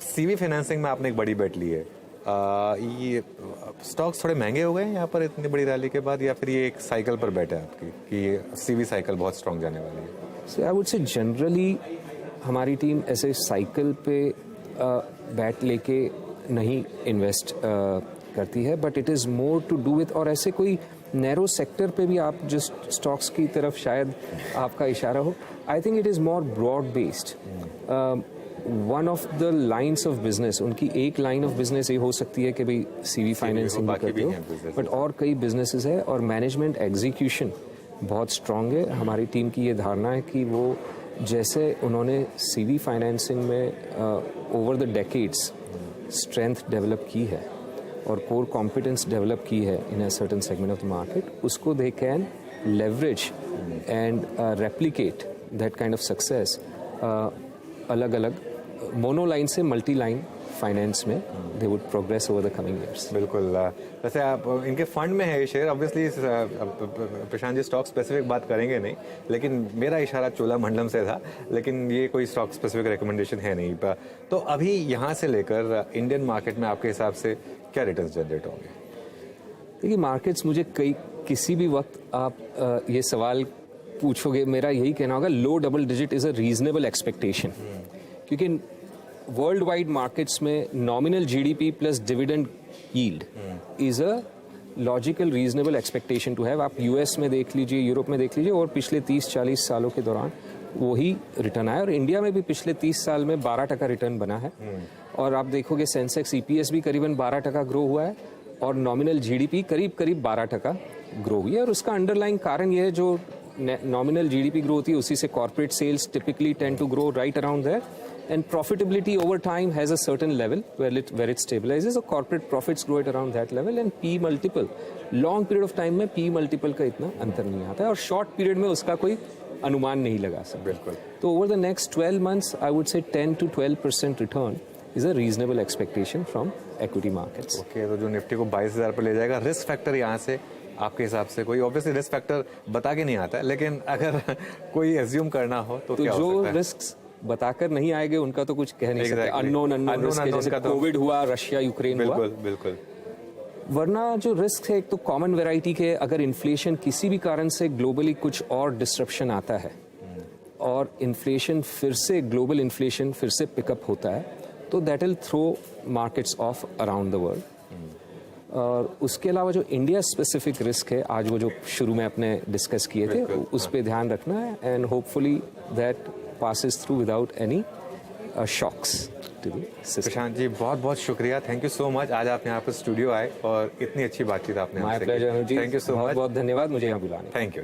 CV financing में आपने एक बड़ी बेट ली है। ये स्टॉक्स थोड़े महंगे हो गए हैं यहाँ पर इतनी बड़ी रैली के बाद, या फिर ये एक साइकिल पर बेट है आपकी कि सीवी साइकिल बहुत स्ट्रॉन्ग जाने वाली है? So I would say generally हमारी टीम ऐसे साइकिल पे बैट लेके नहीं इन्वेस्ट करती है, but it is more to do with, और ऐसे कोई नैरो सेक्टर पे भी आप जिस स्टॉक्स की तरफ शायद आपका इशारा हो, I think it is more broad based. One of the lines of business, उनकी एक लाइन ऑफ बिजनेस ये हो सकती है कि भाई सीवी फाइनेंसिंग भी करते हो, बट और कई बिजनेसेस है, और मैनेजमेंट एग्जीक्यूशन बहुत स्ट्रांग है। हमारी टीम की ये धारणा है कि वो जैसे उन्होंने सीवी फाइनेंसिंग में over the decades strength develop की है और कोर कॉम्पिटेंस डेवलप की है in a certain segment of the market, उसको they can leverage and replicate that kind of success अलग अलग मोनो लाइन से मल्टी लाइन फाइनेंस में they would progress over the coming years. बिल्कुल। वैसे आप इनके फंड में है ये share, obviously Prashant ji stock specific बात करेंगे नहीं, लेकिन मेरा इशारा चोलामंडलम से था, लेकिन ये कोई स्टॉक स्पेसिफिक रिकमेंडेशन है नहीं। तो अभी यहाँ से लेकर इंडियन मार्केट में आपके हिसाब से क्या रिटर्न्स जनरेट होंगे? देखिए, मार्केट्स मुझे किसी भी वक्त आप ये सवाल पूछोगे, मेरा यही कहना होगा low double digit is a reasonable expectation, क्योंकि वर्ल्ड वाइड मार्केट्स में nominal GDP plus dividend yield is a logical reasonable expectation to have. आप यूएस में देख लीजिए, यूरोप में देख लीजिए, और पिछले 30-40 सालों के दौरान वही रिटर्न आया, और इंडिया में भी पिछले 30 साल में 12% रिटर्न बना है। और आप देखोगे सेंसेक्स ईपीएस भी करीबन 12% ग्रो हुआ है, और नॉमिनल जीडीपी करीब 12% ग्रो हुई है। और उसका अंडरलाइंग कारण ये है, जो नॉमिनल जीडीपी ग्रो होती है उसी से corporate sales typically tend to grow right around there, and profitability over time has a certain level where it stabilizes, or corporate profits grow at around that level, and P multiple long period of time में P multiple का इतना अंतर नहीं आता है, और short period में उसका कोई अनुमान नहीं लगा सकते। बिल्कुल। तो over the next 12 months I would say 10 to 12% return is a reasonable expectation from equity markets। Okay, तो जो निफ्टी को 22,000 पर ले जाएगा, रिस्क फैक्टर यहाँ से आपके हिसाब से कोई, ऑब्वियसली रिस्क फैक्टर बता के नहीं आता है, लेकिन अगर कोई एज्यूम करना हो तो क्या हो सकता है? जो रिस्क बताकर नहीं आएंगे उनका तो कुछ कह नहीं सकते। अननोन रिस्क, जैसे कोविड हुआ, रशिया यूक्रेन हुआ। बिल्कुल बिल्कुल। वरना जो रिस्क है, एक तो कॉमन वैरायटी के, अगर इन्फ्लेशन किसी भी कारण से ग्लोबली कुछ और डिस्ट्रप्शन आता है और इन्फ्लेशन फिर से, ग्लोबल इन्फ्लेशन फिर से पिकअप होता है, तो that will throw markets off around the world. और उसके अलावा जो इंडिया स्पेसिफिक रिस्क है, आज वो जो शुरू में अपने डिस्कस किए थे, उस पर ध्यान रखना है, and hopefully that passes through without any shocks to the system। Prashant ji बहुत बहुत शुक्रिया, थैंक यू सो मच। आज आप यहाँ पर स्टूडियो आए और इतनी अच्छी बातचीत आपने हमसे की। My pleasure ji, thank you so much. बहुत धन्यवाद मुझे यहाँ बुलाने। Thank you.